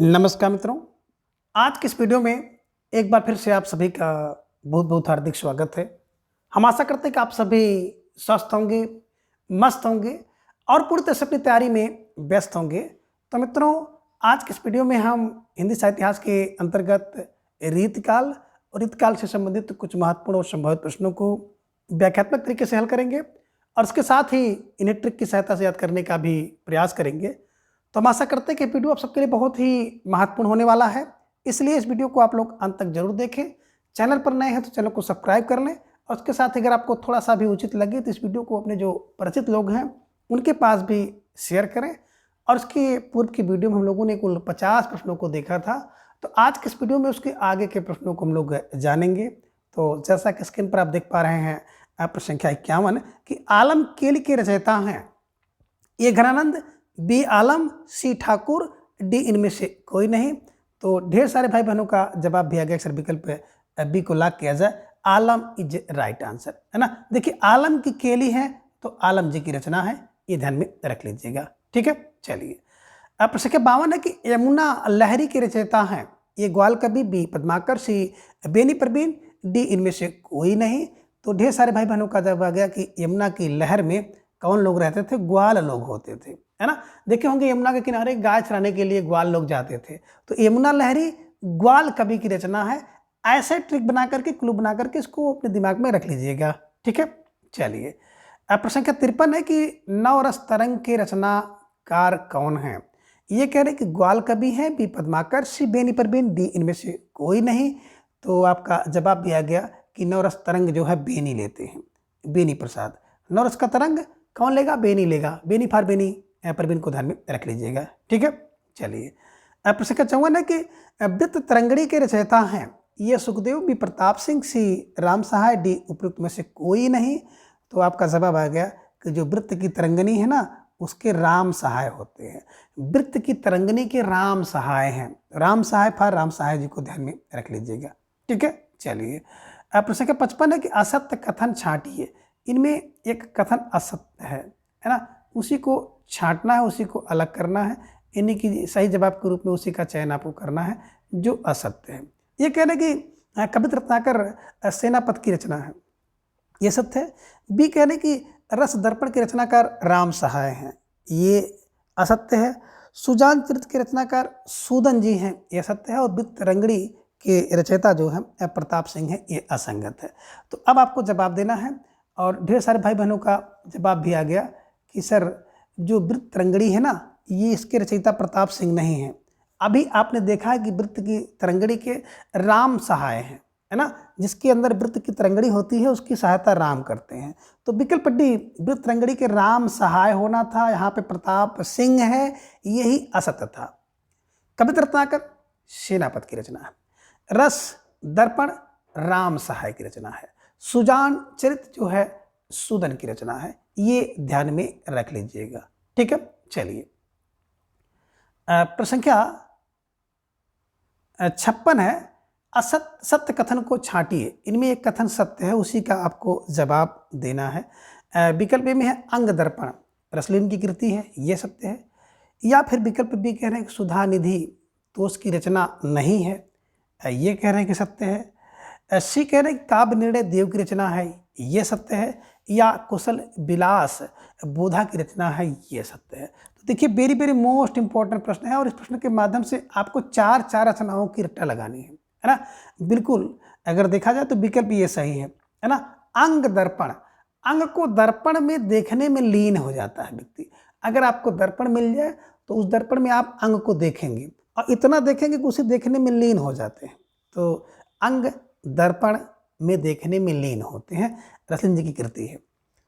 नमस्कार मित्रों। आज की इस वीडियो में एक बार फिर से आप सभी का बहुत बहुत हार्दिक स्वागत है। हम आशा करते हैं कि आप सभी स्वस्थ होंगे, मस्त होंगे और पूरी तरह से अपनी तैयारी में व्यस्त होंगे। तो मित्रों, आज की इस वीडियो में हम हिंदी साहित्य इतिहास के अंतर्गत रीतिकाल और रीतिकाल से संबंधित कुछ महत्वपूर्ण और संभावित प्रश्नों को व्याख्यात्मक तरीके से हल करेंगे और उसके साथ ही इन्हें ट्रिक की सहायता से याद करने का भी प्रयास करेंगे। तो हम आशा करते हैं कि वीडियो आप सबके लिए बहुत ही महत्वपूर्ण होने वाला है, इसलिए इस वीडियो को आप लोग अंत तक जरूर देखें। चैनल पर नए हैं तो चैनल को सब्सक्राइब कर लें और उसके साथ अगर आपको थोड़ा सा भी उचित लगे तो इस वीडियो को अपने जो परिचित लोग हैं उनके पास भी शेयर करें। और उसके पूर्व की वीडियो में हम लोगों ने कुल 50 प्रश्नों को देखा था, तो आज के इस वीडियो में उसके आगे के प्रश्नों को हम लोग जानेंगे। तो जैसा कि स्क्रीन पर आप देख पा रहे हैं प्रश्न संख्या 51 कि आलम केली के रचयिता हैं ए घनानंद, बी आलम, सी ठाकुर, डी इनमें से कोई नहीं। तो ढेर सारे भाई बहनों का जवाब भी आ गया। अक्सर विकल्प बी को लॉक किया जाए, आलम इज राइट आंसर, है ना। देखिए, आलम की केली है तो आलम जी की रचना है, ये ध्यान में रख लीजिएगा। ठीक है, चलिए। अब प्रश्न संख्या 52 है कि यमुना लहरी के रचयिता हैं ये ग्वाल कवि, बी पद्माकर, सी बेनी परवीन, डी इनमें से कोई नहीं। तो ढेर सारे भाई बहनों का जवाब आ गया कि यमुना की लहर में कौन लोग रहते थे? ग्वाल लोग होते थे, है ना। देखे होंगे यमुना के किनारे गाय चराने के लिए ग्वाल लोग जाते थे। तो यमुना लहरी ग्वाल कवि की रचना है। ऐसे ट्रिक बना करके, क्लू बना करके इसको अपने दिमाग में रख लीजिएगा। ठीक है, चलिए। अब प्रश्न संख्या 53 है कि नवरस तरंग के रचनाकार कौन है? ये कह रहे कि ग्वाल कवि है, बी पद्माकर, सी बेनी परवीन, डी इनमें से कोई नहीं। तो आपका जवाब भी आ गया कि नवरस तरंग जो है बेनी लेते हैं, बेनी प्रसाद। नवरस का तरंग कौन लेगा? बेनी लेगा। बेनी फार बेनी परवीन को ध्यान में रख लीजिएगा। ठीक है, चलिए। अब प्रश्न का 54 है कि वृत्त तरंगड़ी के रचयिता हैं ये सुखदेव, बी प्रताप सिंह, सी राम सहाय, डी उपयुक्त में से कोई नहीं। तो आपका जवाब आ गया कि जो वृत्त की तरंगनी है ना, उसके राम सहाय होते हैं। वृत्त की तरंगनी के राम सहाय हैं। राम सहाय फार राम सहाय जी को ध्यान में रख लीजिएगा। ठीक है, चलिए। अब प्रश्न का 55 है कि असत्य कथन छांटिए। इनमें एक कथन असत्य है ना, उसी को छांटना है, उसी को अलग करना है। इन्हीं की सही जवाब के रूप में उसी का चयन आपको करना है जो असत्य है। ये कह रहे कि कवि रत्नाकर सेनापति की रचना है, ये सत्य है। बी कह रहे कि रस दर्पण के रचनाकार राम सहाय हैं, ये असत्य है। सुजान चरित्र के रचनाकार सूदन जी हैं, ये सत्य है। और वृत्त रंगड़ी के रचयिता जो है प्रताप सिंह है, ये असंगत है। तो अब आपको जवाब देना है और ढेर सारे भाई बहनों का जवाब भी आ गया कि सर जो वृत्त तरंगड़ी है ना, ये इसके रचयिता प्रताप सिंह नहीं है। अभी आपने देखा है कि वृत्त की तरंगड़ी के राम सहाय हैं, है ना। जिसके अंदर वृत्त की तरंगड़ी होती है उसकी सहायता राम करते हैं। तो विकल्प डी वृत्त तरंगड़ी के राम सहाय होना था, यहाँ पे प्रताप सिंह है, यही असत्य था। कवि रत्नाकर सेनापति की रचना है। रस दर्पण राम सहाय की रचना है। सुजान चरित्र जो है सूदन की रचना है, ये ध्यान में रख लीजिएगा। ठीक है, चलिए। प्रश्न संख्या 56 है असत्य सत्य कथन को छांटिए। इनमें एक कथन सत्य है, उसी का आपको जवाब देना है। विकल्प में है अंग दर्पण रसलीन की कृति है, ये सत्य है। या फिर विकल्प बी कह रहे हैं कि सुधा निधि तोष की रचना नहीं है, ये कह रहे हैं कि सत्य है। सी कह रहे हैं कि काव्य निर्णय देव की रचना है, ये सत्य है। या कुशल विलास बोधा की रचना है, ये सत्य है। तो देखिए, वेरी वेरी मोस्ट इंपॉर्टेंट प्रश्न है और इस प्रश्न के माध्यम से आपको चार रचनाओं की रट्टा लगानी है ना। बिल्कुल, अगर देखा जाए तो विकल्प ये सही है ना। अंग दर्पण, अंग को दर्पण में देखने में लीन हो जाता है व्यक्ति। अगर आपको दर्पण मिल जाए तो उस दर्पण में आप अंग को देखेंगे और इतना देखेंगे कि उसे देखने में लीन हो जाते हैं। तो अंग दर्पण में देखने में लीन होते हैं, रसलीन जी की कृति है।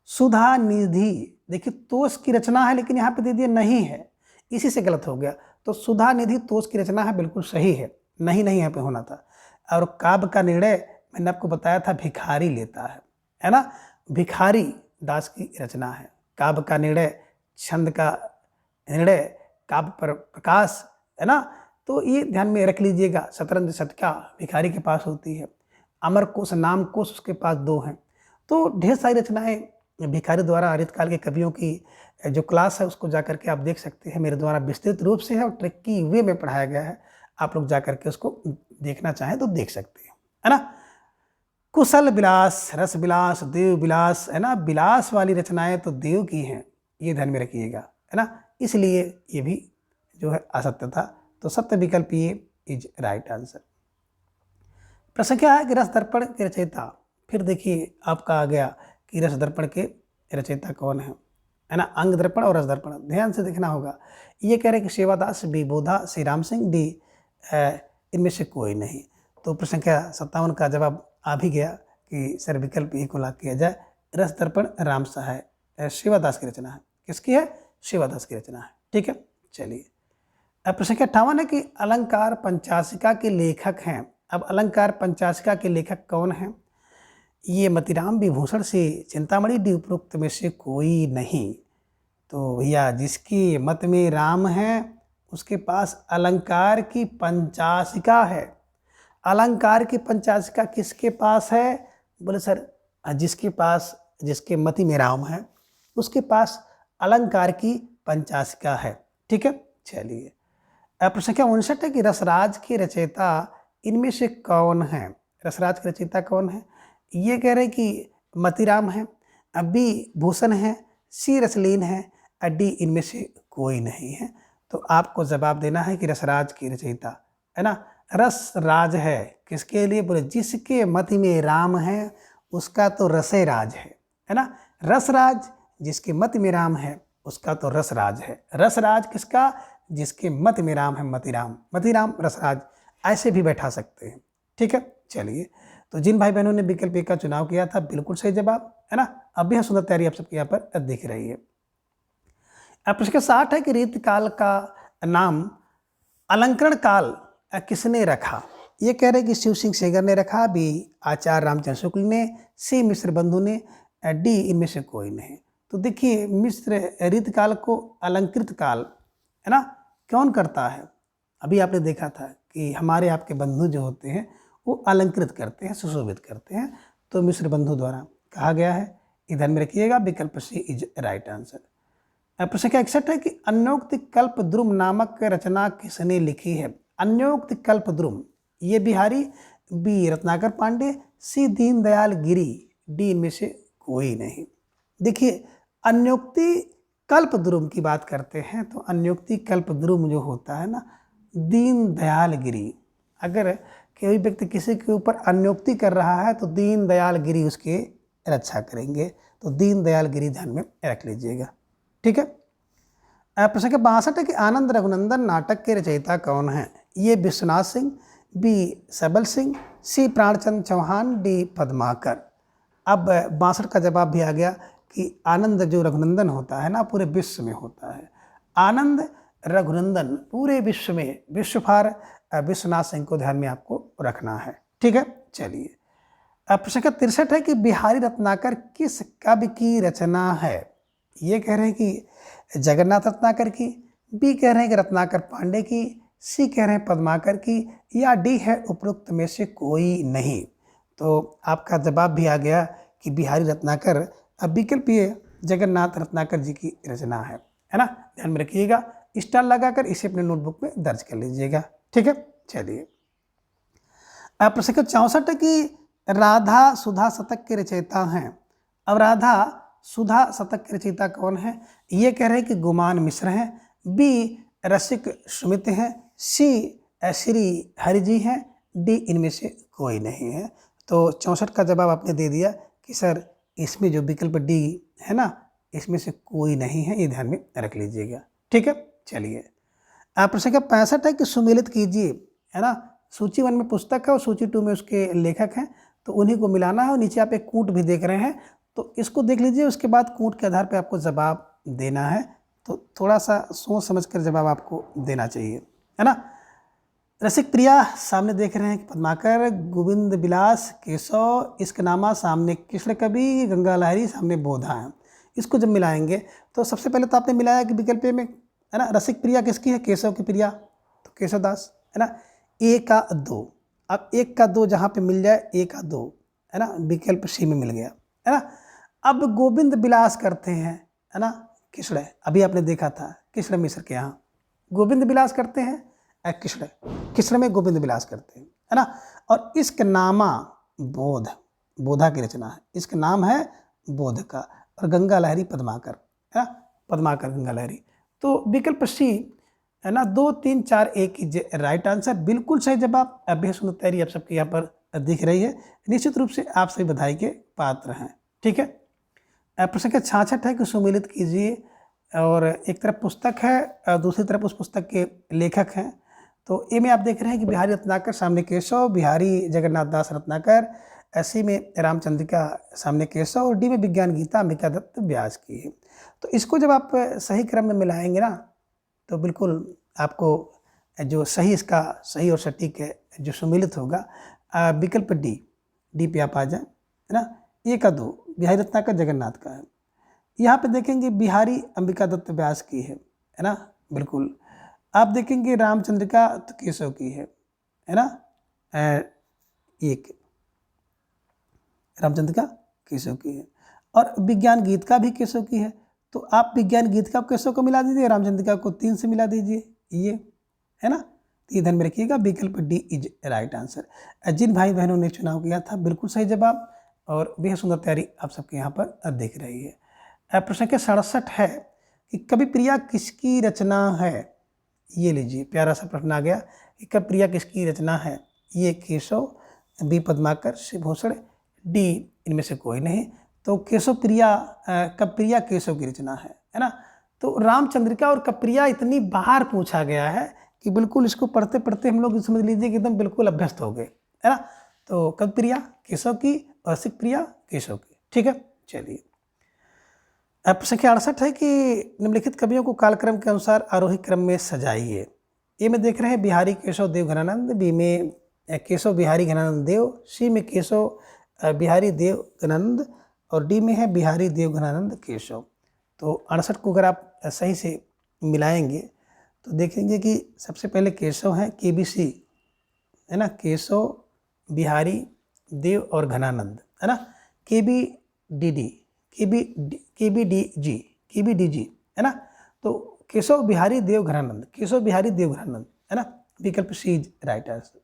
सुधा निधि, देखिए तोष की रचना है लेकिन यहाँ पे दे दिया नहीं है, इसी से गलत हो गया। तो सुधा निधि तोष की रचना है, बिल्कुल सही है। नहीं यहाँ पे होना था। और काव्य का निर्णय मैंने आपको बताया था भिखारी लेता है ना। भिखारी दास की रचना है। काव्य का निर्णय, छंद का निर्णय, काव्य पर प्रकाश, है ना। तो ये ध्यान में रख लीजिएगा। शतरंज शतका भिखारी के पास होती है। अमर कोश नाम कोश उसके पास 2 हैं। तो ढेर सारी रचनाएं भिखारी द्वारा रीतकाल के कवियों की जो क्लास है उसको जा करके आप देख सकते हैं, मेरे द्वारा विस्तृत रूप से है और ट्रिकी वे में पढ़ाया गया है। आप लोग जा करके उसको देखना चाहें तो देख सकते हैं, है ना। कुशल विलास, रस विलास, देव विलास, है ना, विलास वाली रचनाएं तो देव की हैं, ये ध्यान में रखिएगा, है ना। इसलिए ये भी जो है असत्य था। तो सत्य विकल्प ये इज राइट आंसर। प्रश्न क्या है कि रस दर्पण के रचयिता, फिर देखिए आपका आ गया कि रस दर्पण के रचयिता कौन है ना। अंग दर्पण और रस दर्पण ध्यान से देखना होगा। ये कह रहे हैं कि सेवादास, बी बोधा, श्री राम सिंह, डी इनमें से कोई नहीं। तो प्रश्न क्या 57 का जवाब आ भी गया कि सर विकल्प ए को लाग किया जाए। रस दर्पण राम सहाय सेवादास की रचना है। किसकी है? सेवादास की रचना है। ठीक है, चलिए। अब प्रश्न 58 है कि अलंकार पंचाशिका के लेखक हैं। अब अलंकार पंचाशिका के लेखक कौन हैं? ये मतिराम विभूषण से चिंतामणि, डी उपरोक्त में से कोई नहीं। तो भैया जिसकी मत में राम है उसके पास अलंकार की पंचाशिका है। अलंकार की पंचाशिका किसके पास है? बोले सर जिसके पास, जिसके मति में राम है उसके पास अलंकार की पंचाशिका है। ठीक है, चलिए। प्रश्न संख्या 59 है कि रसराज के रचयिता इनमें से कौन है? रसराज के रचयिता कौन है? ये कह रहे हैं कि मतिराम है, बी भूषण है, सी रसलीन है, डी इनमें से कोई नहीं है। तो आपको जवाब देना है कि रसराज की रचयिता, है ना। रस राज है किसके लिए? बोले जिसके मति में राम है उसका तो रसे राज है ना। रसराज जिसके मति में राम है उसका तो रसराज है। रसराज किसका? जिसके मत में राम है, मतिराम, मतिराम रसराज, ऐसे भी बैठा सकते हैं। ठीक है, चलिए। तो जिन भाई बहनों ने विकल्प ए का चुनाव किया था बिल्कुल सही जवाब, है ना। अब भी सुंदर तैयारी आप सबके यहाँ पर दिख रही है। अब प्रश्न 60 है कि रीतकाल का नाम अलंकरण काल किसने रखा? ये कह रहे हैं कि शिव सिंह सेगर ने रखा, बी आचार्य रामचंद्र शुक्ल ने, सी मिश्र बंधु ने, डी इनमें से कोई नहीं। तो देखिए मिश्र रीतकाल को अलंकृत काल, है ना, कौन करता है? अभी आपने देखा था कि हमारे आपके बंधु जो होते हैं वो अलंकृत करते हैं, सुशोभित करते हैं। तो मिश्र बंधु द्वारा कहा गया है, इधर में रखिएगा, विकल्प सी इज राइट आंसर। प्रश्न संख्या 61 है कि अन्योक्ति कल्पद्रुम नामक रचना किसने लिखी है? अन्योक्ति कल्पद्रुम, ये बिहारी, बी रत्नाकर पांडे, सी दीनदयाल गिरी, डी इनमें से कोई नहीं। देखिए अन्योक्ति कल्पद्रुम की बात करते हैं तो अन्योक्ति कल्पद्रुम जो होता है ना, दीनदयाल गिरी, अगर कोई व्यक्ति किसी के ऊपर अन्योक्ति कर रहा है तो दीनदयाल गिरी उसके रक्षा करेंगे। तो दीनदयाल गिरी ध्यान में रख लीजिएगा। ठीक है। प्रश्न के 62 है कि आनंद रघुनंदन नाटक के रचयिता कौन है? ये विश्वनाथ सिंह, बी सबल सिंह, सी प्राणचंद चौहान, डी पद्माकर। अब 62 का जवाब भी आ गया कि आनंद जो रघुनंदन होता है ना पूरे विश्व में होता है। आनंद रघुनंदन पूरे विश्व में, विश्वफार विश्वनाथ सिंह को ध्यान में आपको रखना है। ठीक है, चलिए। प्रश्न का 63 है कि बिहारी रत्नाकर किस काव्य की रचना है? ये कह रहे हैं कि जगन्नाथ रत्नाकर की, बी कह रहे हैं कि रत्नाकर पांडे की, सी कह रहे हैं पद्माकर की, या डी है उपरोक्त में से कोई नहीं। तो आपका जवाब भी आ गया कि बिहारी रत्नाकर। अब विकल्प ये जगन्नाथ रत्नाकर जी की रचना है ना। ध्यान में रखिएगा, स्टार लगाकर इसे अपने नोटबुक में दर्ज कर लीजिएगा। ठीक है, चलिए। प्रश्न 64 है कि राधा सुधा शतक के रचयिता हैं। अब राधा सुधा शतक के रचयिता कौन है? ये कह रहे हैं कि गुमान मिश्र हैं, बी रसिक सुमित हैं, सी श्री हरि जी हैं, डी इनमें से कोई नहीं है। तो 64 का जवाब आपने दे दिया कि सर इसमें जो विकल्प डी है ना इसमें से कोई नहीं है, ये ध्यान में रख लीजिएगा। ठीक है, चलिए। प्रश्न का 65 है कि सुमेलित कीजिए, है ना। सूची 1 में पुस्तक है और सूची 2 में उसके लेखक हैं, तो उन्हीं को मिलाना है। और नीचे आप एक कूट भी देख रहे हैं, तो इसको देख लीजिए, उसके बाद कूट के आधार पर आपको जवाब देना है। तो थोड़ा सा सोच समझ कर जवाब आपको देना चाहिए, है ना। रसिक प्रिया सामने देख रहे हैं कि पद्माकर, गोविंद विलास, केशव, इश्कनामा सामने कृष्ण कवि, गंगा लहरी सामने बोधा है। इसको जब मिलाएंगे तो सबसे पहले तो आपने मिलाया कि विकल्प में, है ना, रसिक प्रिया किसकी है? केशव की प्रिया, तो केशवदास, है ना। 1 का 2, अब 1 का 2 जहाँ पे मिल जाए 1 का 2, है ना, विकल्प सी में मिल गया, है ना। अब गोविंद विलास करते हैं, है ना, कृष्ण, अभी आपने देखा था कृष्ण मिश्र के यहाँ गोविंद विलास करते हैं, कृष्ण कृष्ण में गोविंद विलास करते हैं, है ना। और इसका नामा बोध, बोधा की रचना है, इसका नाम है बोध का। और गंगा लहरी पद्माकर, है ना, पद्माकर गंगा लहरी। तो विकल्प सी, है ना, 2 3 4 1 राइट आंसर, बिल्कुल सही जवाब। अभ्यास सुंदर तैयारी आप सबके यहाँ पर दिख रही है, निश्चित रूप से आप सभी बधाई के पात्र हैं। ठीक है, प्रश्न संख्या 66 है कि सुमेलित कीजिए। और एक तरफ पुस्तक है, दूसरी तरफ उस पुस्तक के लेखक हैं। तो ए में आप देख रहे हैं कि बिहारी रत्नाकर सामने केशव, बिहारी जगन्नाथ दास रत्नाकर, सी में रामचंद्रिका सामने केशव, और डी में विज्ञान गीता अंबिका दत्त व्यास की है। तो इसको जब आप सही क्रम में मिलाएंगे ना, तो बिल्कुल आपको जो सही, इसका सही और सटीक है जो सुमेलित होगा, विकल्प डी पे आप आ जाए, है ना। 1 का 2 बिहारी रत्नाकर जगन्नाथ का है। यहाँ पे देखेंगे बिहारी अंबिका दत्त व्यास की है ना, बिल्कुल। आप देखेंगे रामचंद्रिका तो केशव की है ना, एक रामचंद्रिका केशव की है। और विज्ञान गीत का भी केशव की है। तो आप विज्ञान गीत का केशव को मिला दीजिए, रामचंद्रिका को 3 से मिला दीजिए, ये है ना। तो ये ध्यान में रखिएगा, विकल्प डी इज राइट आंसर। जिन भाई बहनों ने चुनाव किया था बिल्कुल सही जवाब, और बेहद सुंदर तैयारी आप सबके यहाँ पर दिख रही है। प्रश्न संख्या 67 है कि कवि प्रिया किसकी रचना है। ये लीजिए, प्यारा सा प्रश्न आ गया कि कवि प्रिया किसकी रचना है। ये केशव, बी पद्माकर, सी भूषण, डी इनमें से कोई नहीं। तो केशव प्रिया, कप्रिया केशव की रचना है ना। तो रामचंद्रिका और कप्रिया इतनी बाहर पूछा गया है कि बिल्कुल इसको पढ़ते पढ़ते हम लोग समझ लीजिए कि एकदम बिल्कुल अभ्यस्त हो गए, है ना। तो कप्रिया केशव की और सिकप्रिया केशव की। ठीक है, चलिए। प्रश्न संख्या 68 है कि निम्नलिखित कवियों को कालक्रम के अनुसार आरोही क्रम में सजाइए। ए में देख रहे हैं बिहारी केशव देव घनानंद, बी में केशव बिहारी घनानंद देव, सी में केशव बिहारी देव घनानंद, और डी में है बिहारी देव घनानंद केशव। तो 68 को अगर आप सही से मिलाएंगे तो देखेंगे कि सबसे पहले केशव है, KBC, है ना, केशव बिहारी देव और घनानंद, है ना, KBDD, KBDG, है ना। तो केशव बिहारी देव घनानंद, केशव बिहारी देव घनानंद, है ना, विकल्प सी इज राइट आंसर।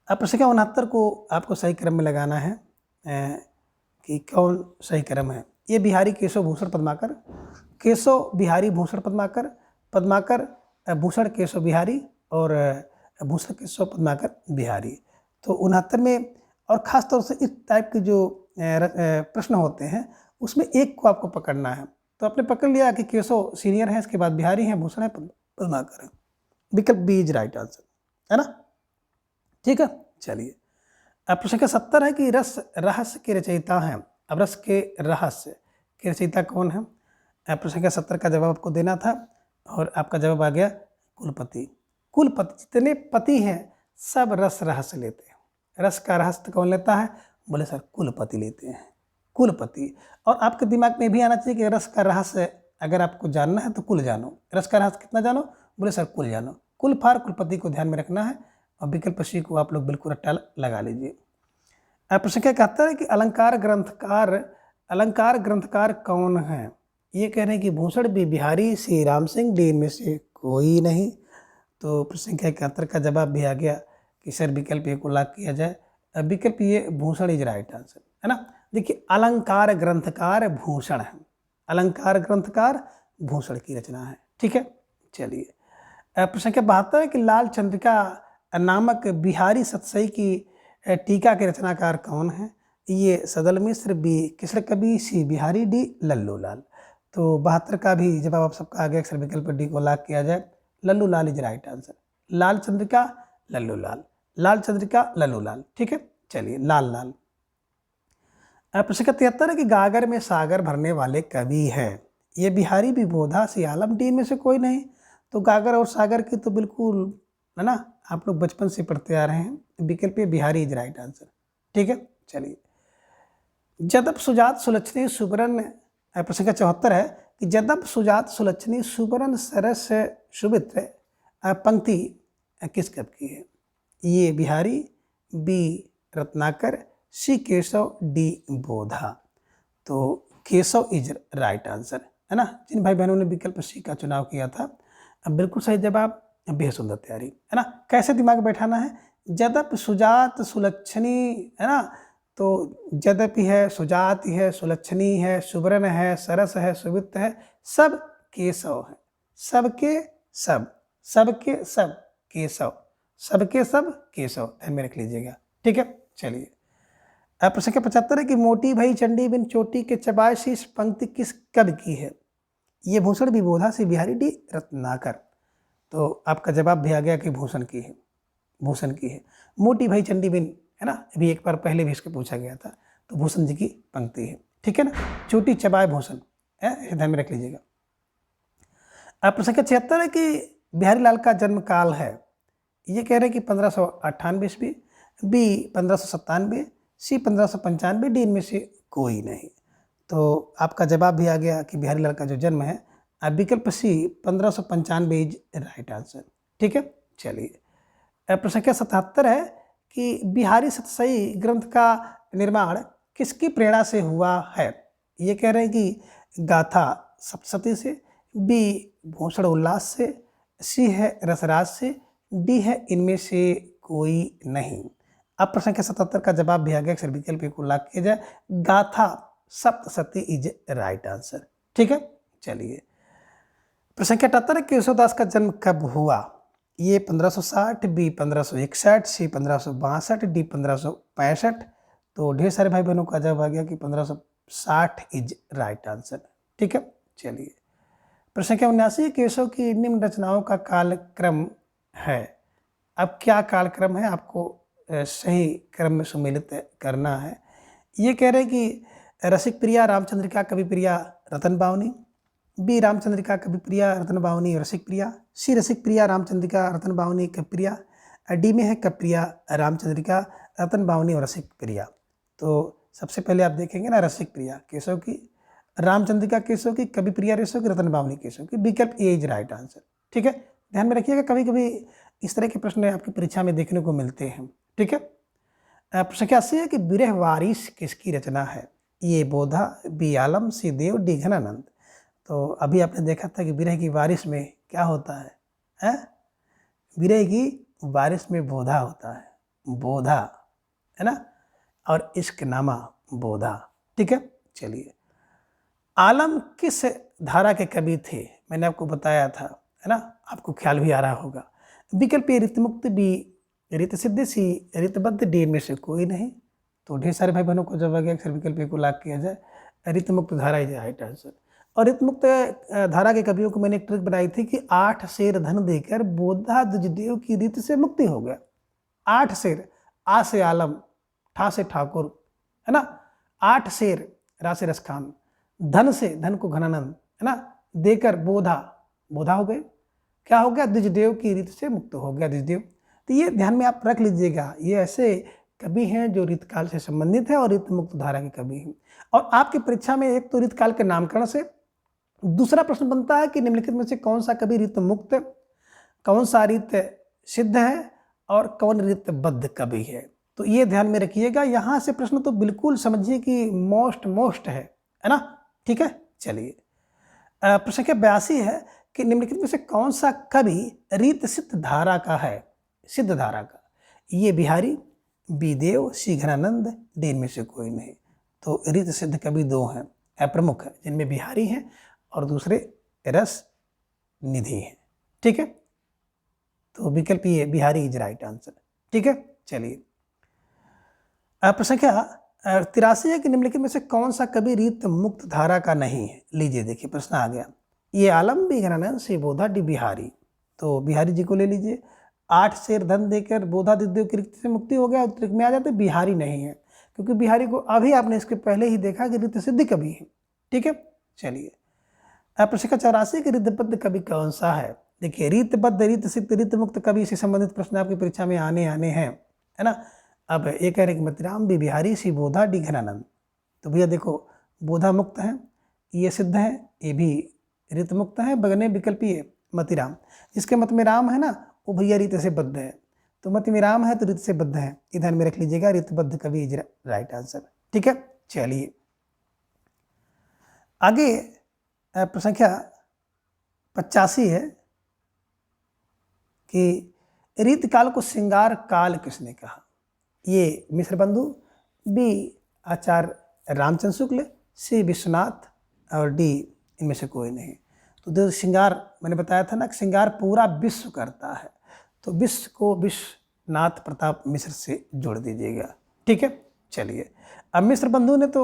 अब प्रश्न संख्या 69 को आपको सही क्रम में लगाना है कि कौन सही क्रम है। ये बिहारी केशव भूषण पद्माकर, केशव बिहारी भूषण पद्माकर, पद्माकर भूषण केशव बिहारी, और भूषण केशव पद्माकर बिहारी। तो 69 में, और ख़ास तौर से इस टाइप के जो प्रश्न होते हैं उसमें एक को आपको पकड़ना है। तो आपने पकड़ लिया कि केशव सीनियर है, इसके बाद बिहारी है, भूषण है, पद्माकर है। विकल्प बी इज राइट आंसर, है ना। ठीक है, चलिए। अब प्रश्न संख्या 70 है कि रस रहस्य के रचयिता हैं। अब रस के रहस्य के रचयिता कौन है। प्रश्न संख्या 70 का जवाब आपको देना था, और आपका जवाब आ गया कुलपति। कुलपति, जितने पति हैं सब रस रहस्य लेते हैं। रस का रहस्य कौन लेता है, बोले सर कुलपति लेते हैं, कुलपति। और आपके दिमाग में भी आना चाहिए कि रस का रहस्य अगर आपको जानना है तो कुल जानो। रस का रहस्य कितना जानो, बोले सर कुल जानो। कुल फार कुलपति को ध्यान में रखना है, और विकल्प सी को आप लोग बिल्कुल रट्टा लगा लीजिए। प्रश्न संख्या 71 है कि अलंकार ग्रंथकार कौन है। ये कह रहे हैं कि भूषण, बी बिहारी, सी राम सिंह, डी में से कोई नहीं। तो प्रश्न संख्या 71 का जवाब भी आ गया कि सर विकल्प ए को लॉक किया जाए। विकल्प ये भूषण इज राइट आंसर, है ना। देखिए, अलंकार ग्रंथकार भूषण है, अलंकार ग्रंथकार भूषण की रचना है। ठीक है, चलिए। प्रश्न संख्या 72 है कि लाल चंद्रिका नामक बिहारी सतसई की टीका के रचनाकार कौन है। ये सदल मिश्र, बी कृष्ण कवि, सी बिहारी, डी लल्लू लाल। तो 72 का भी जवाब आप सबका आ गया, अक्सर विकल्प डी को लॉक किया जाए। लल्लू लाल इज राइट आंसर। लाल चंद्रिका लल्लू लाल, लाल चंद्रिका लल्लू लाल। ठीक है, चलिए, लाल लाल। प्रश्न संख्या 73 है कि गागर में सागर भरने वाले कवि हैं। ये बिहारी, बी बोधा, सी आलम, डी में से कोई नहीं। तो गागर और सागर की तो बिल्कुल, है ना, आप लोग बचपन से पढ़ते आ रहे हैं। विकल्प बिहारी इज राइट आंसर। ठीक है, चलिए। जदप सुजात सुलक्षणी सुबरन, प्रश्न संख्या 74 है कि जदप सुजात सुलक्षणी सुबरन सरस सुमित्र पंक्ति किस कवि की है। ये बिहारी, बी रत्नाकर, सी केशव, डी बोधा। तो केशव इज राइट आंसर, है ना। जिन भाई बहनों ने विकल्प सी का चुनाव किया था, अब बिल्कुल सही जवाब, बेहद सुंदर तैयारी, है ना। कैसे दिमाग बैठाना है, यद्यपि सुजात सुलक्षणी, है ना। तो यद्यपि है, सुजाति है, सुलक्षणी है, सुवर्ण है, सरस है, सुवित्त है, सब केशव है, सबके सब, सबके सब केशव, सबके सब केशव, ध्यान में रख लीजिएगा, ठीक है। चलिए अब प्रश्न संख्या 75 है कि मोटी भई चंडी बिन चोटी के चबाए शीश पंक्ति किस कवि की है। ये भूषण विबोधा से बिहारी डी रत्नाकर। तो आपका जवाब भी आ गया कि भूषण की है, भूषण की है। मोटी भाई चंडी बिन, है ना, अभी एक बार पहले भी इसको पूछा गया था, तो भूषण जी की पंक्ति है, ठीक है ना। चोटी चबाए भूषण है, इसे ध्यान में रख लीजिएगा। अब प्रश्न संख्या 76 है कि बिहारी लाल का जन्म काल है। ये कह रहे हैं कि 1598 ईस्वी, बी 1597, सी 1595, डी इनमें से कोई नहीं। तो आपका जवाब भी आ गया कि बिहारी लाल का जो जन्म है, विकल्प सी 1595 इज राइट आंसर, ठीक है। चलिए प्रश्न संख्या 77 है कि बिहारी सतसई ग्रंथ का निर्माण किसकी प्रेरणा से हुआ है। ये कह रहे हैं कि गाथा सप्तशती से, बी भूषण उल्लास से, सी है रसराज से, डी है इनमें से कोई नहीं। अब प्रश्न संख्या 77 का जवाब भी आ गया, अक्सर विकल्प को लाख किया जाए, गाथा सप्तशती इज राइट आंसर, ठीक है। चलिए प्रश्न संख्या 78 केशवदास का जन्म कब हुआ। ये 1560, बी 1561, सी 1562, डी 1565। तो ढेर सारे भाई बहनों का जवाब आ गया कि 1560 इज राइट आंसर, ठीक है। चलिए प्रश्न संख्या 79 केशव की निम्न रचनाओं का कालक्रम है। अब क्या कालक्रम है, आपको सही क्रम में सुमेलित करना है। ये कह रहे हैं कि रसिक प्रिया रामचंद्रिका कवि प्रिया रतन बावनी, बी रामचंद्रिका कवि प्रिया रतन बावनी रसिक प्रिया, सी रसिक प्रिया रामचंद्रिका रतन बावनी कवि प्रिया, डी में है कवि प्रिया रामचंद्रिका रतन बावनी और रसिक प्रिया। तो सबसे पहले आप देखेंगे ना, रसिक प्रिया केशव की, रामचंद्रिका केशव की, कवि प्रिया केशव की, रतन बावनी केशव की, विकल्प ए इज राइट आंसर, ठीक है। ध्यान में रखिएगा, कभी कभी इस तरह के प्रश्न आपकी परीक्षा में देखने को मिलते हैं, ठीक है। प्रश्न संख्या 80 है कि विरह वारिस किसकी रचना है। ये बोधा, बी आलम, सी देव, डी घनानंद। तो अभी आपने देखा था कि विरह की बारिश में क्या होता है? विरह की बारिश में बोधा होता है, बोधा, है ना, और इश्क नामा बोधा, ठीक है। चलिए आलम किस धारा के कवि थे, मैंने आपको बताया था, है ना, आपको ख्याल भी आ रहा होगा। विकल्प ए ऋतमुक्त, बी ऋत सिद्ध, सी ऋतबद्ध, डी में से कोई नहीं। तो ढेर सारे भाई बहनों को जब आगे अक्सर विकल्प ए को लाग किया जाए, ऋतमुक्त धारा इज राइट आंसर। और ऋतमुक्त धारा के कवियों को मैंने एक ट्रिक बनाई थी कि 8 शेर धन देकर बोधा द्विजदेव की रीत से मुक्ति हो गया। 8 शेर, आ से आलम, ठा से ठाकुर, है ना, 8 शेर रा से रसखान, धन से धन को घनानंद, है ना, देकर बोधा, बोधा हो गए, क्या हो गया, द्विजदेव की रीत से मुक्त हो गया द्विजदेव। तो ये ध्यान में आप रख लीजिएगा, ये ऐसे कवि हैं जो ऋतकाल से संबंधित है और ऋत मुक्त धारा के कवि हैं। और आपकी परीक्षा में एक तो ऋतकाल के नामकरण से, दूसरा प्रश्न बनता है कि निम्नलिखित में से कौन सा कवि ऋत मुक्त, कौन सा ऋत सिद्ध है और कौन ऋतबद्ध कवि है। तो ये ध्यान में रखिएगा, यहाँ से प्रश्न तो बिल्कुल समझिए कि मोस्ट है ना, ठीक है। चलिए प्रश्न संख्या 82 है कि निम्नलिखित में से कौन सा कवि रीत सिद्ध धारा का है, सिद्ध धारा का। ये बिहारी, बी देव, सी घनानंद, डी में से कोई नहीं। तो रीत सिद्ध कवि 2 हैं, प्रमुख है, जिनमें बिहारी हैं और दूसरे रस निधि हैं, ठीक है। तो विकल्प ये बिहारी इज राइट आंसर, ठीक है। चलिए प्रश्न संख्या 83 है कि निम्नलिखित में से कौन सा कवि रीत मुक्त धारा का नहीं है। लीजिए देखिए प्रश्न आ गया, ये आलम, बी घनानंद, सी बोधा, डी बिहारी। तो बिहारी जी को ले लीजिए, 8 शेर धन देकर बोधा द्विजदेव की रीत से मुक्ति हो गया, और ट्रिक में आ जाते बिहारी नहीं है, क्योंकि बिहारी को अभी आपने इसके पहले ही देखा कि रीत सिद्ध कवि है, ठीक है। चलिए प्रश्न संख्या 84 कि ऋतबद्ध कवि कौन सा है। देखिए रीतबद्ध, रीत सिद्ध, रीत मुक्त कवि से संबंधित प्रश्न आपकी परीक्षा में आने हैं, है ना। अब ये कह रहे कि मतिराम, बी बिहारी, सी बोधा, डी घनानंद। तो भैया देखो बोधा मुक्त है, ये सिद्ध है, ये भी ऋत मुक्त है, बगने विकल्प ये मतिराम, जिसके मत में राम है ना, वो भैया रीत से बद्ध है। तो मत में राम है तो रीत से बद्ध है, इधर में रख लीजिएगा, ऋतबद्ध कवि इज राइट आंसर, ठीक है। चलिए आगे प्रश्न संख्या 85 है कि रीतकाल को श्रृंगार काल किसने कहा? ये मिश्र बंधु, बी आचार्य रामचंद्र शुक्ल, सी विश्वनाथ और डी इनमें से कोई नहीं। तो जो श्रृंगार मैंने बताया था ना कि श्रृंगार पूरा विश्व करता है, तो विश्व को विश्वनाथ प्रताप मिश्र से जोड़ दीजिएगा। ठीक है, चलिए। अब मिश्र बंधु ने तो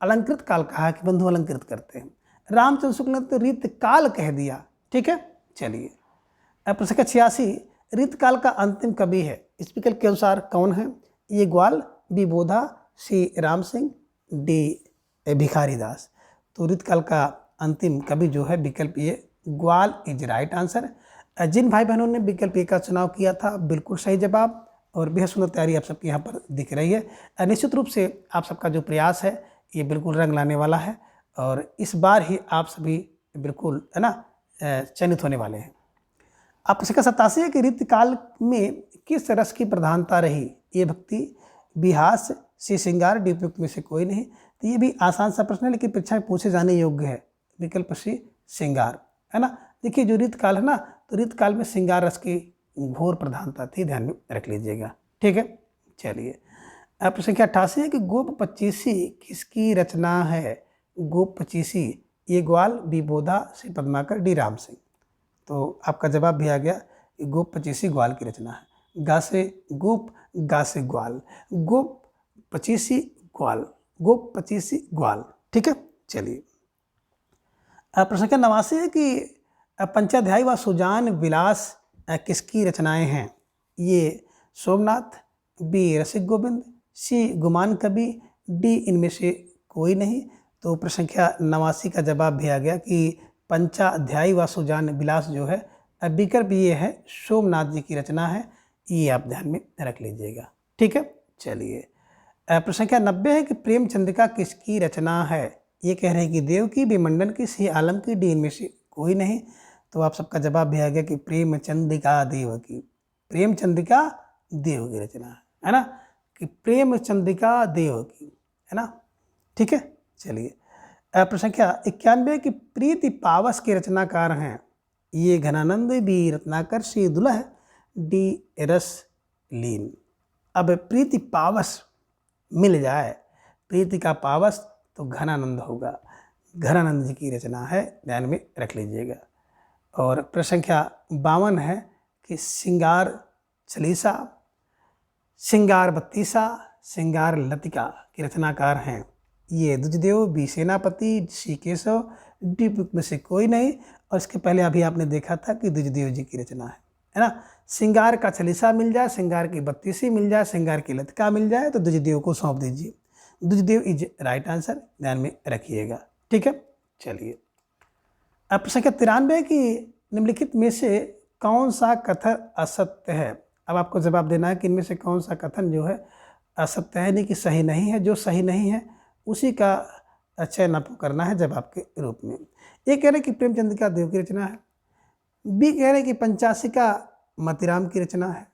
अलंकृत काल कहा कि बंधु अलंकृत करते हैं, रामचंद्र शुक्ल ने तो रीतकाल कह दिया। ठीक है, चलिए। अब प्रश्न संख्या 86, रीतकाल का अंतिम कवि है इस विकल्प के अनुसार कौन है? ये ग्वाल, बी बोधा, सी राम सिंह, डी भिखारी दास। तो रीतकाल का अंतिम कवि जो है विकल्प ये ग्वाल इज राइट आंसर। जिन भाई बहनों ने विकल्प ए का चुनाव किया था बिल्कुल सही जवाब, और बेहद सुंदर तैयारी आप सबकी यहाँ पर दिख रही है। निश्चित रूप से आप सबका जो प्रयास है ये बिल्कुल रंग लाने वाला है, और इस बार ही आप सभी बिल्कुल है ना चयनित होने वाले हैं। आप प्रश्न संख्या 87 है कि रीतकाल में किस रस की प्रधानता रही? ये भक्ति, बी हास्य, सी श्रृंगार, डी उपयुक्त में से कोई नहीं। तो ये भी आसान सा प्रश्न है लेकिन परीक्षा में पूछे जाने योग्य है। विकल्प सी श्रृंगार, है ना। देखिए जो रीतकाल है ना, तो रीतकाल में श्रृंगार रस की घोर प्रधानता थी, ध्यान में रख लीजिएगा। ठीक है, चलिए। अब प्रश्न संख्या 88 है कि गोप पचीसी किसकी रचना है? गोप पचीसी, ये ग्वाल, बी बोधा, सी पद्माकर, डी राम सिंह। तो आपका जवाब भी आ गया कि गोप पचीसी ग्वाल की रचना है। गा से गोप, गा से ग्वाल, गोप पचीसी ग्वाल, गोप पचीसी ग्वाल। ठीक है, चलिए। प्रश्न संख्या 89 है कि पंचाध्यायी व सुजान विलास किसकी रचनाएं हैं? ये सोमनाथ, बी रसिक गोविंद, सी गुमान कवि, डी इनमें से कोई नहीं। तो प्रश्न संख्या 89 का जवाब भी आ गया कि पंचाध्यायी व सुजान विलास जो है विकल्प ये है सोमनाथ जी की रचना है। ये आप ध्यान में रख लीजिएगा। ठीक है, चलिए। प्रश्न संख्या 90 है कि प्रेम चंद्रिका किसकी रचना है? ये कह रहे हैं कि देव की, बी मंडन की, सी आलम की, डी इनमें से कोई नहीं। तो आप सबका जवाब भी आ गया कि प्रेम चंद्रिका देव की, प्रेम चंद्रिका देव की रचना है ना, कि प्रेम चंद्रिका देव की, है ना। ठीक है, चलिए। प्रश्न संख्या 91 की प्रीति पावस के रचनाकार हैं? ये घनानंद, बी रत्नाकर, सी दुलह, डी रस लीन। अब प्रीति पावस मिल जाए, प्रीति का पावस तो घनानंद होगा, घनानंद जी की रचना है, ध्यान में रख लीजिएगा। और प्रश्न संख्या 52 है कि श्रृंगार चालीसा, श्रृंगार बत्तीसा, श्रृंगार लतिका के रचनाकार हैं? ये द्विजदेव, बी सेनापति, सी केशव, डी में से कोई नहीं। और इसके पहले अभी आपने देखा था कि द्विजदेव जी की रचना है ना। श्रृंगार का चालीसा मिल जाए, श्रृंगार की बत्तीसी मिल जाए, श्रृंगार की लतिका मिल जाए तो द्विजदेव को सौंप दीजिए। द्विजदेव इज राइट आंसर, ध्यान में रखिएगा। ठीक है, चलिए। अब प्रश्न संख्या 93 की निम्नलिखित में से कौन सा कथन असत्य है? अब आपको जवाब देना है कि इनमें से कौन सा कथन जो है असत्य है, नहीं कि सही नहीं है। जो सही नहीं है उसी का चयन आपको करना है जवाब के रूप में। ये कह रहे हैं कि प्रेमचंद्रिका देव की रचना है, बी कह रहे हैं कि पंचाशिका मतिराम की रचना है,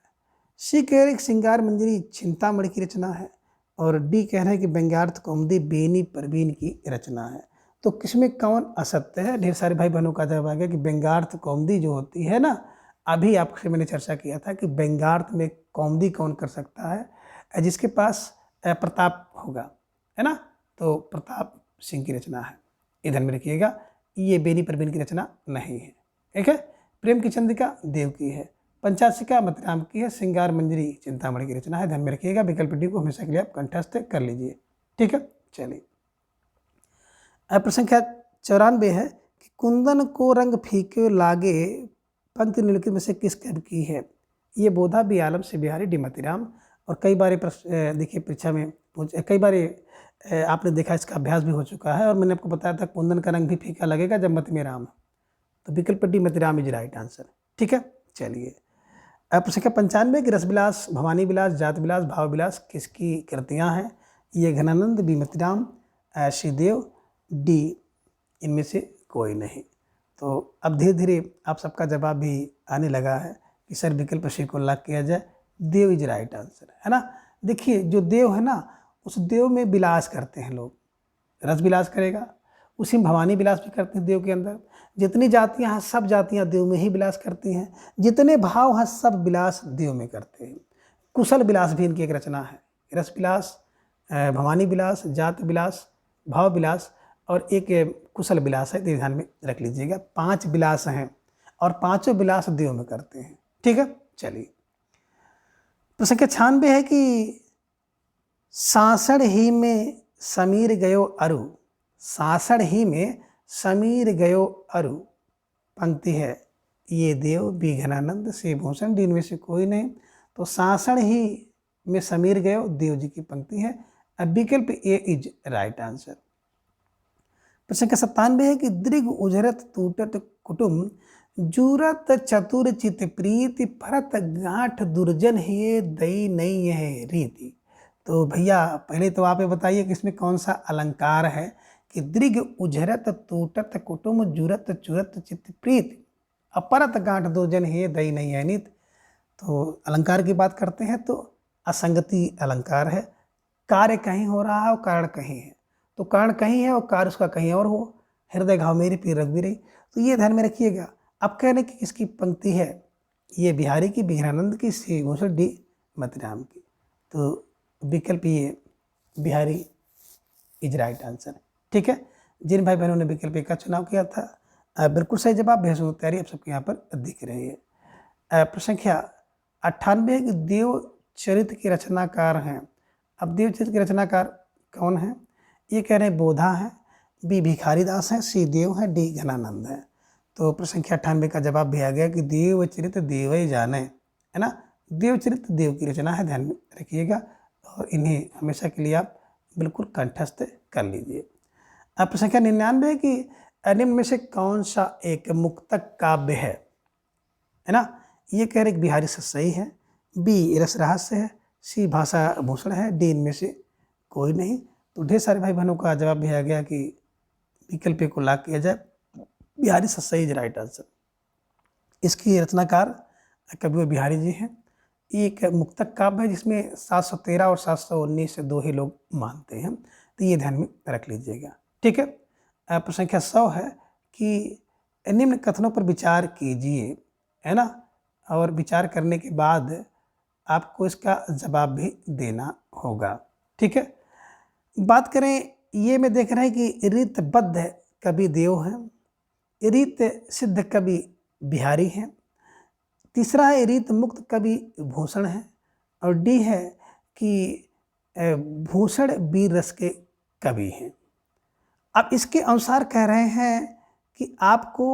सी कह रहे हैं कि श्रृंगार मंजरी चिंतामणि की रचना है, और डी कह रहे हैं कि व्यंग्यार्थ कौमुदी बेनी परवीन की रचना है। तो किसमें कौन असत्य है? ढेर सारे भाई बहनों का जवाब आ गया कि व्यंग्यार्थ कौमुदी जो होती है ना, अभी आपसे मैंने चर्चा किया था कि व्यंग्यार्थ में कौमुदी कौन कर सकता है? जिसके पास प्रताप होगा, है ना। तो प्रताप सिंह की रचना है, इधर में रखिएगा। ये बेनी परवीन की रचना नहीं है। ठीक है, प्रेम की चंद्रिका देव की है, पंचाशिका मतिराम की है, श्रृंगार मंजरी चिंतामणि की रचना है, ध्यान में रखिएगा। विकल्प डी को हमेशा के लिए आप कंठस्थ कर लीजिए। ठीक है, चलिए। प्रश्न संख्या 94 है कि कुंदन को रंग फीके लागे पंक्ति निम्नलिखित में से किस कवि की है? ये बोधा, बी आलम, सी बिहारी, डी मतिराम। और कई बार प्रश्न देखिए परीक्षा में कई बार आपने देखा, इसका अभ्यास भी हो चुका है। और मैंने आपको बताया था कुंदन का रंग भी फीका लगेगा जब मत में राम। तो विकल्प D Matiram is right answer. ठीक है, चलिए। प्रश्न संख्या 95 की रसविलास, भवानी विलास, जात विलास, भाव विलास किसकी कृतियाँ हैं? ये घनानंद, बी मतिराम, श्रीदेव, डी इनमें से कोई नहीं। तो अब धीरे धीरे आप सबका जवाब भी आने लगा है कि सर विकल्प सी को लॉक किया जाए, देव इज राइट आंसर, है ना। देखिए जो देव है ना, उस देव में विलास करते हैं लोग, रस विलास करेगा, उसी में भवानी विलास भी करती हैं देव के अंदर। जितनी जातियां हैं सब जातियां देव में ही विलास करती हैं, जितने भाव हैं सब विलास देव में करते हैं। कुशल विलास भी इनकी एक रचना है। रस विलास, भवानी विलास, जात विलास, भाव विलास और एक कुशल विलास है, ध्यान में रख लीजिएगा। 5 विलास हैं और 5 विलास देव में करते हैं। ठीक है, चलिए। प्रश्न संख्या 96 है कि सासड़ ही में समीर गयो अरु, सासड़ ही में समीर गयो अरु पंक्ति है, ये देव विघ्नानंद श्री भूषण डी, इनमें से कोई नहीं। तो सासड़ ही में समीर गयो देव जी की पंक्ति है। अब विकल्प ए इज राइट आंसर। प्रश्न संख्या 97 है कि दृग उजरत टूटत कुटुम, जूरत चतुर चित प्रीति, भरत गांठ दुर्जन ये दई नहीं है रीति। तो भैया पहले तो आप ये बताइए कि इसमें कौन सा अलंकार है कि दृग उजरत टूटत कुटुम, जुरत चुरत चित प्रीति, अपरत गांठ दुर्जन हे दई नहीं है नीत। तो अलंकार की बात करते हैं तो असंगति अलंकार है। कार्य कहीं हो रहा है और कारण कहीं है, तो कारण कहीं है और कार्य उसका कहीं और हो। हृदय घाव मेरी पीर रख भी रही, तो ये ध्यान में रखिएगा। अब कहने की किसकी पंक्ति है, ये बिहारी की, विघ्नानंद की, श्री भूषण डी मतिराम की। तो विकल्प ये बिहारी इज राइट आंसर। ठीक है, जिन भाई बहनों ने विकल्प का चुनाव किया था बिल्कुल सही जवाब। भेजो तैयारी आप सबके यहाँ पर दिख रही है। प्रश्न संख्या 98 कि देव चरित्र के रचनाकार हैं। अब देव चरित्र के रचनाकार कौन है, ये कह रहे हैं बोधा है, बी भिखारी दास है, सी देव है, डी घनानंद है। तो प्रश्न संख्या 98 का जवाब भी आ गया कि देव चरित्र देव ही जाने, है ना। देव चरित्र देव की रचना है, ध्यान में रखिएगा और इन्हें हमेशा के लिए आप बिल्कुल कंठस्थ कर लीजिए। अब प्रश्न संख्या 99 कि निम्न में से कौन सा एक मुक्तक काव्य है ना। ये कह रहे कि बिहारी सही है, बी रस रहस्य है, सी भाषा भूषण है, डी इनमें से कोई नहीं। तो ढेर सारे भाई बहनों का जवाब भी आ गया कि विकल्प को लाग किया जाए, बिहारी सही इज राइट आंसर। इसकी रचनाकार कवि बिहारी जी हैं। एक मुक्तक काव्य है जिसमें 713 और 719 से 2 ही लोग मानते हैं, तो ये ध्यान में रख लीजिएगा। ठीक है, प्रश्न संख्या 100 है कि निम्न कथनों पर विचार कीजिए, है ना, और विचार करने के बाद आपको इसका जवाब भी देना होगा। ठीक है, बात करें ये में देख रहे हैं कि रीतबद्ध कवि देव हैं, रीत सिद्ध कवि बिहारी हैं, तीसरा है रीत मुक्त कवि भूषण है, और डी है कि भूषण वीर रस के कवि हैं। अब इसके अनुसार कह रहे हैं कि आपको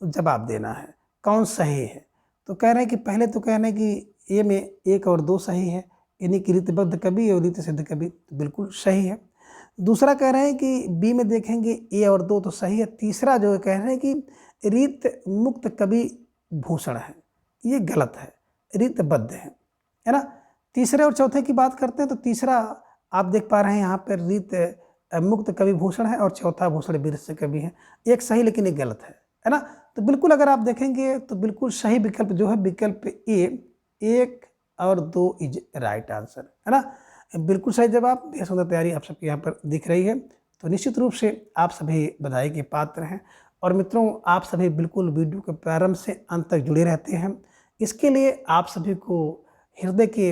जवाब देना है कौन सही है। तो कह रहे हैं कि पहले तो कह रहे हैं कि ए में 1 और 2 सही है, यानी कि रीतबद्ध कवि और रीत सिद्ध कवि तो बिल्कुल सही है। दूसरा कह रहे हैं कि बी में देखेंगे ए और 2 तो सही है। तीसरा जो कह रहे हैं कि रीत मुक्त कवि भूषण है, ये गलत है, रीतबद्ध है ना। तीसरे और चौथे की बात करते हैं तो तीसरा आप देख पा रहे हैं यहाँ पर रीत मुक्त कवि भूषण है और चौथा भूषण वीर से कवि है। एक सही लेकिन एक गलत है ना। तो बिल्कुल अगर आप देखेंगे तो बिल्कुल सही विकल्प जो है विकल्प ए 1 और 2 इज राइट आंसर, है ना। बिल्कुल सही जवाब। बेहद सुंदर तैयारी आप सबके यहाँ पर दिख रही है, तो निश्चित रूप से आप सभी बधाई के पात्र हैं। और मित्रों, आप सभी बिल्कुल वीडियो के प्रारंभ से अंत तक जुड़े रहते हैं, इसके लिए आप सभी को हृदय के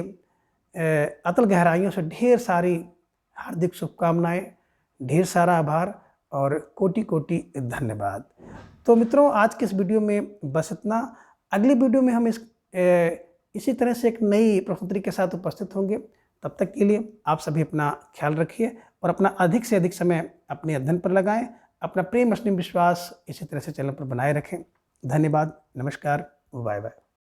अतल गहराइयों से ढेर सारी हार्दिक शुभकामनाएं, ढेर सारा आभार और कोटि कोटि धन्यवाद। तो मित्रों, आज के इस वीडियो में बस इतना। अगली वीडियो में हम इसी तरह से एक नई प्रस्तुति के साथ उपस्थित होंगे। तब तक के लिए आप सभी अपना ख्याल रखिए और अपना अधिक से अधिक समय अपने अध्ययन पर लगाएं। अपना प्रेम, स्नेह, विश्वास इसी तरह से चैनल पर बनाए रखें। धन्यवाद, नमस्कार, बाय बाय।